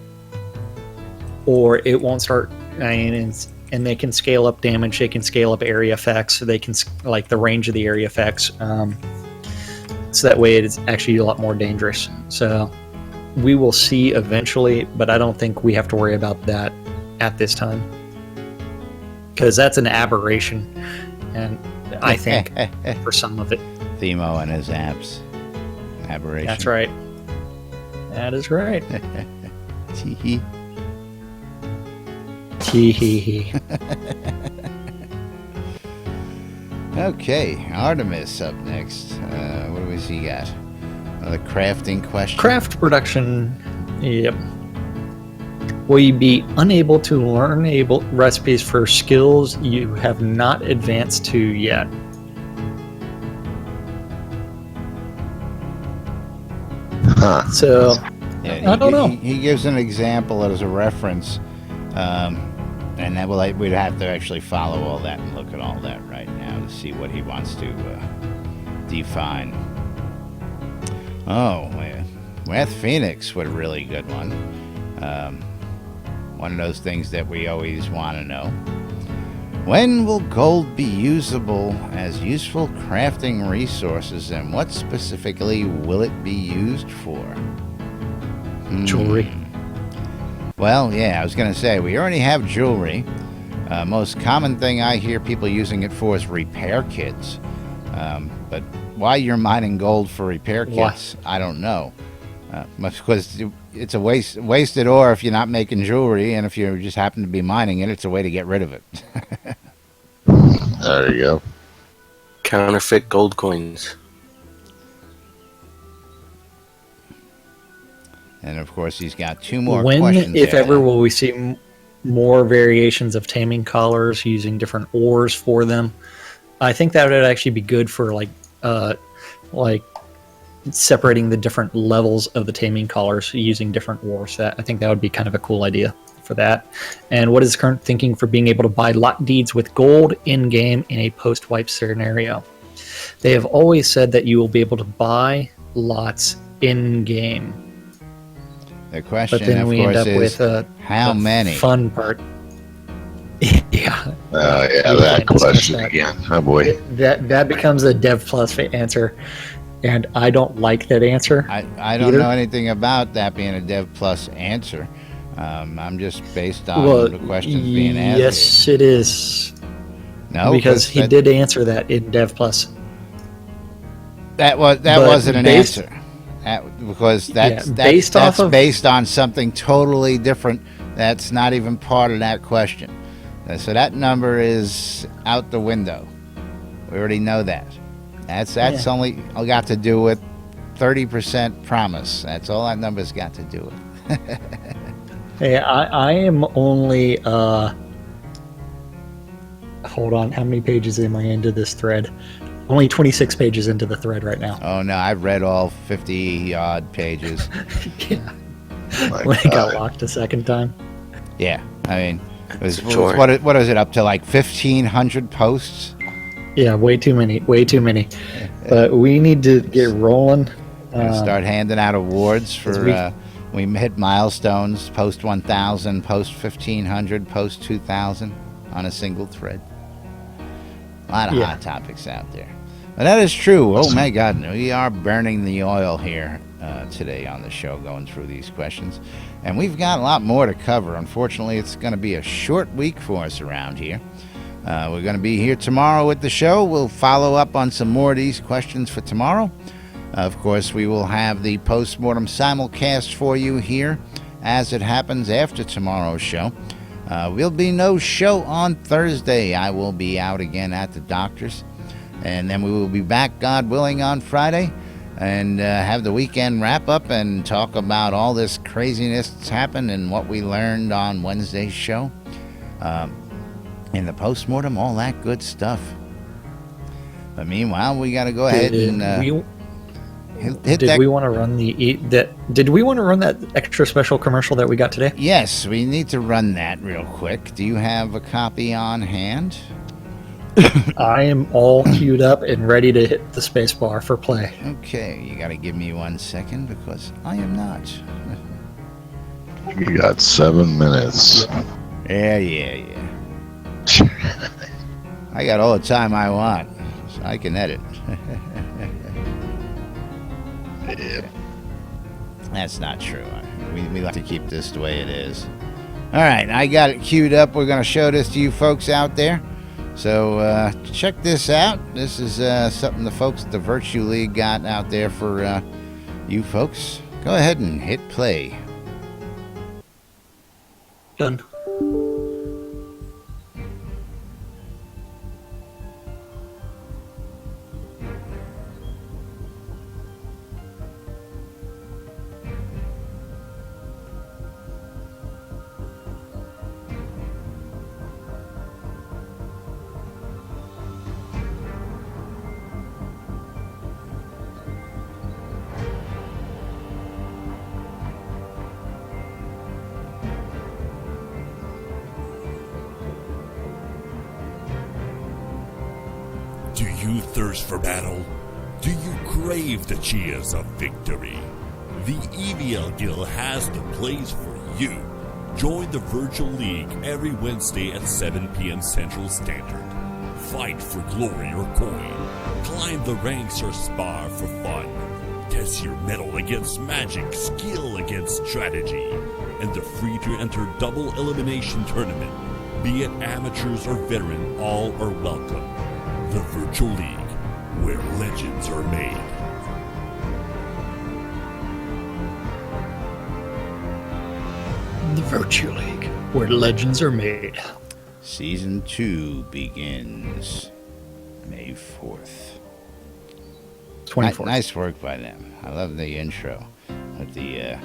Or it won't start... and they can scale up damage, they can scale up area effects, so they can, like, the range of the area effects, so that way it's actually a lot more dangerous. So we will see eventually, but I don't think we have to worry about that at this time, because that's an aberration, and I think for some of it. Themo and his apps. Aberration. That's right. That is right. Tee-hee. Tee-hee-hee. Okay, Artemis up next. What do we see got? Another crafting question. Craft production. Yep. Will you be unable to learn recipes for skills you have not advanced to yet? Huh. So, Yeah, I don't know. He gives an example as a reference, and that we'd have to actually follow all that and look at all that right now to see what he wants to define. Oh, Wrath Phoenix, what a really good one. One of those things that we always want to know. When will gold be usable as useful crafting resources, and what specifically will it be used for? Jewelry. Well, yeah, I was going to say, we already have jewelry. Most common thing I hear people using it for is repair kits. But why you're mining gold for repair kits, I don't know. Because it's a wasted ore if you're not making jewelry, and if you just happen to be mining it, it's a way to get rid of it. There you go. Counterfeit gold coins. And of course, he's got 2 more When, questions. if there. ever, will we see more variations of taming collars using different ores for them? I think that would actually be good for like separating the different levels of the taming collars using different war set. I think that would be kind of a cool idea for that. And what is current thinking for being able to buy lot deeds with gold in-game in a post-wipe scenario? They have always said that you will be able to buy lots in-game. The question, But then of we course, end up is with how the many? fun part. Yeah. Yeah, We that can't discuss question that. again. Oh boy. That becomes a Dev Plus answer, and I don't like that answer. I don't either. know anything about that being a Dev Plus answer. I'm just based on the questions being asked. Yes, it is. No, because he did answer that in Dev Plus. That But wasn't an based- answer. Because that's based off of- based on something totally different. That's not even part of that question. So that number is out the window. We already know that. That's only got to do with 30% promise. That's all that number's got to do with. Hey, I am only hold on, how many pages am I into this thread? Only 26 pages into the thread right now. Oh no, I've read all 50 odd pages. Yeah. My When it got God. locked a second time. Yeah, I mean, it was, It's a chore. what is it up to, like 1,500 posts? Yeah, way too many. But we need to get rolling. And start handing out awards for we hit milestones. Post 1,000, post 1,500, post 2,000 on a single thread. A lot of hot topics out there. But that is true. Oh my God, we are burning the oil here today on the show, going through these questions, and we've got a lot more to cover. Unfortunately, it's going to be a short week for us around here. We're going to be here tomorrow with the show. We'll follow up on some more of these questions for tomorrow. Of course, we will have the postmortem simulcast for you here as it happens after tomorrow's show. Will be no show on Thursday. I will be out again at the doctor's. And then we will be back, God willing, on Friday and have the weekend wrap up and talk about all this craziness that's happened and what we learned on Wednesday's show. In the postmortem, all that good stuff. But meanwhile, we got to go ahead and hit Did that. we want to run Did we want to run that extra special commercial that we got today? Yes, we need to run that real quick. Do you have a copy on hand? I am all queued up and ready to hit the space bar for play. Okay, you got to give me 1 second because I am not. You got 7 minutes. Yeah. I got all the time I want, so I can edit. Yeah. That's not true. We like to keep this the way it is. All right, I got it queued up. We're going to show this to you folks out there. So check this out. This is something the folks at the Virtue League got out there for you folks. Go ahead and hit play. Done. Do you thirst for battle? Do you crave the cheers of victory? The EVL Guild has the place for you. Join the Virtual League every Wednesday at 7 p.m. Central Standard. Fight for glory or coin. Climb the ranks or spar for fun. Test your mettle against magic, skill against strategy. And the free-to-enter double elimination tournament. Be it amateurs or veteran, all are welcome. The Virtual League, where legends are made. The Virtue League, where legends are made. Season 2 begins May 4th. 24th. Nice work by them. I love the intro with the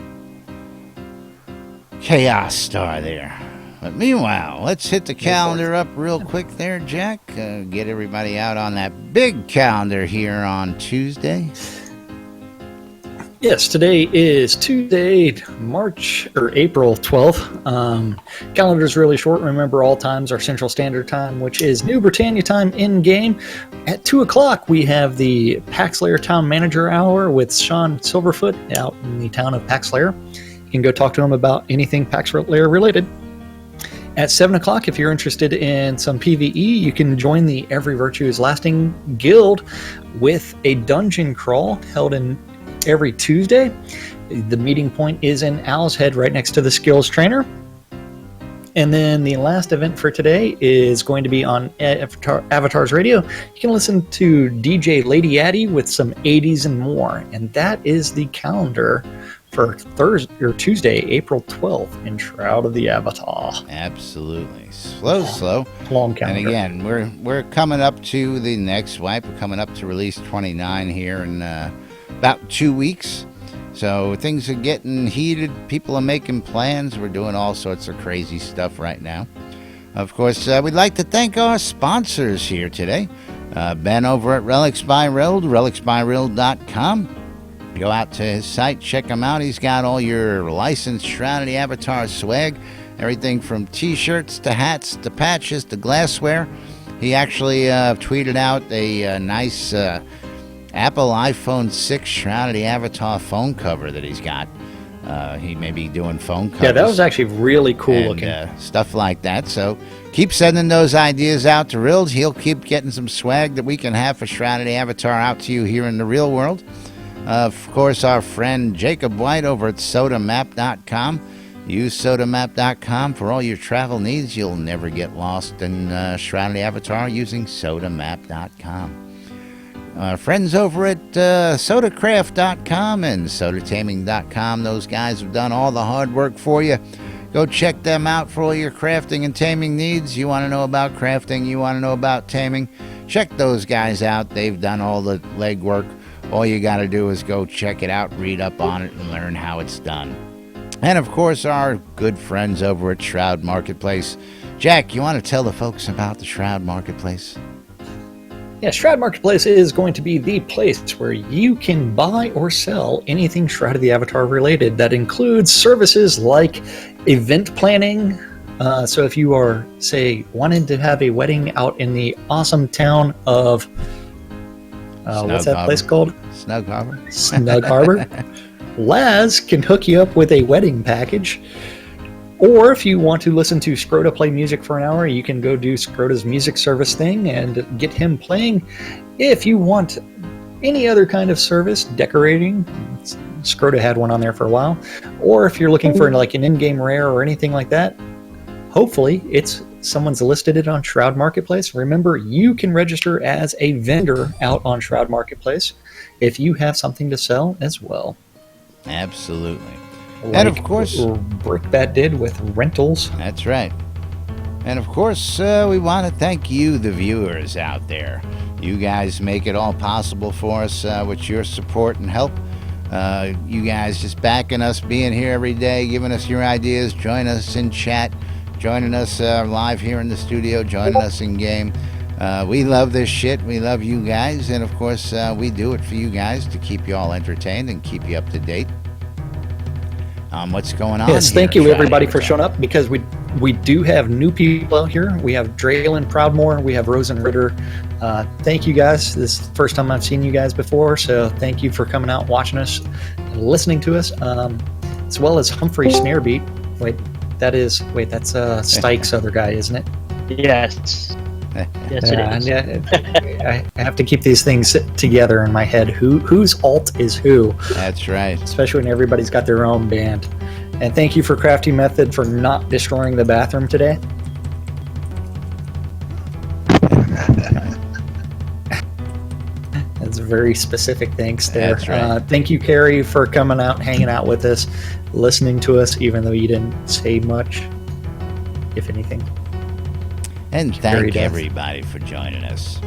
Chaos Star there. But meanwhile, let's hit the calendar up real quick there, Jack. Get everybody out on that big calendar here on Tuesday. Yes, today is Tuesday, April 12th. Calendar's really short. Remember, all times are Central Standard Time, which is New Britannia time in game. At 2 o'clock, we have the Paxlayer Town Manager Hour with Sean Silverfoot out in the town of Paxlayer. You can go talk to him about anything Paxlayer related. At 7 o'clock, if you're interested in some PvE, you can join the Every Virtue is Lasting Guild with a dungeon crawl held in every Tuesday. The meeting point is in Owl's Head, right next to the skills trainer. And then the last event for today is going to be on Avatars Radio. You can listen to DJ Lady Addy with some 80s and more. And that is the calendar for Tuesday, April 12th in Shroud of the Avatar. Absolutely. Slow. Long calendar. And again, we're coming up to the next wipe. We're coming up to release 29 here in about 2 weeks. So things are getting heated. People are making plans. We're doing all sorts of crazy stuff right now. Of course, we'd like to thank our sponsors here today. Ben over at Relics by Rild, relicsbyrild.com. Go out to his site, check him out. He's got all your licensed Shroud of the Avatar swag, everything from t-shirts to hats to patches to glassware. He actually tweeted out a nice Apple iPhone 6 Shroud of the Avatar phone cover that he's got. He may be doing phone covers. Yeah, that was actually really cool looking. Stuff like that. So keep sending those ideas out to Rild. He'll keep getting some swag that we can have for Shroud of the Avatar out to you here in the real world. Of course, our friend Jacob White over at sodamap.com. Use sodamap.com for all your travel needs. You'll never get lost in Shroud of the Avatar using sodamap.com. Our friends over at sodacraft.com and sodataming.com. Those guys have done all the hard work for you. Go check them out for all your crafting and taming needs. You want to know about crafting, you want to know about taming, check those guys out. They've done all the legwork. All you got to do is go check it out, read up on it, and learn how it's done. And, of course, our good friends over at Shroud Marketplace. Jack, you want to tell the folks about the Shroud Marketplace? Yeah, Shroud Marketplace is going to be the place where you can buy or sell anything Shroud of the Avatar related. That includes services like event planning. So if you are, say, wanting to have a wedding out in the awesome town of... what's that place called? Snug Harbor. Snug Harbor. Laz can hook you up with a wedding package. Or if you want to listen to Scrota play music for an hour, you can go do Scrota's music service thing and get him playing. If you want any other kind of service, decorating, Scrota had one on there for a while. Or if you're looking for like an in-game rare or anything like that, hopefully someone's listed it on Shroud Marketplace. Remember, you can register as a vendor out on Shroud Marketplace if you have something to sell as well. Absolutely. Like and of course, Brickbat did with rentals. That's right. And of course, we want to thank you, the viewers out there. You guys make it all possible for us with your support and help. You guys just backing us, being here every day, giving us your ideas, joining us in chat, joining us live here in the studio, joining us in game. We love this shit. We love you guys. And of course, we do it for you guys to keep you all entertained and keep you up to date on what's going on. Yes, thank you everybody for showing up, because we do have new people out here. We have Draylin Proudmore, we have Rosen Ritter. Thank you guys. This is the first time I've seen you guys before, so thank you for coming out, watching us, and listening to us, as well as Humphrey Snarebeat. That's Stike's other guy, isn't it? Yes. Yes, it is. I have to keep these things together in my head. Whose alt is who? That's right. Especially when everybody's got their own band. And thank you for Crafty Method for not destroying the bathroom today. That's very specific thanks there. That's right. Thank you, Carrie, for coming out, hanging out with us, listening to us, even though you didn't say much, if anything. And thank everybody for joining us.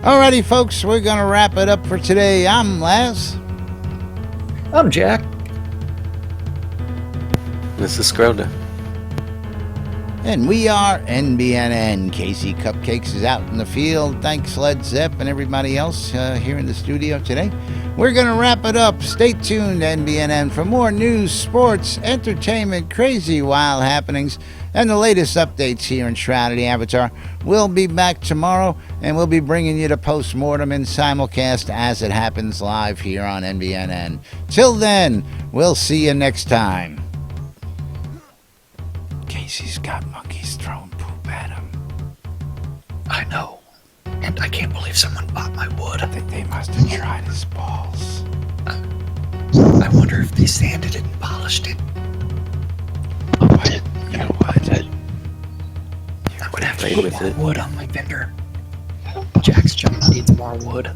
Alrighty, folks, we're going to wrap it up for today. I'm Laz. I'm Jack. This is Scroda. And we are NBNN. Casey Cupcakes is out in the field. Thanks, Led Zepp, and everybody else here in the studio today. We're going to wrap it up. Stay tuned, NBNN, for more news, sports, entertainment, crazy, wild happenings, and the latest updates here in Shroud of the Avatar. We'll be back tomorrow, and we'll be bringing you the post-mortem and simulcast as it happens live here on NBNN. Till then, we'll see you next time. Casey's got monkeys throwing poop at him. I know. And I can't believe someone bought my wood. I think they must have tried his balls. I wonder if they sanded it and polished it. You know what? I would have to Play put with more it. wood on my fender. Jack's junk needs more wood.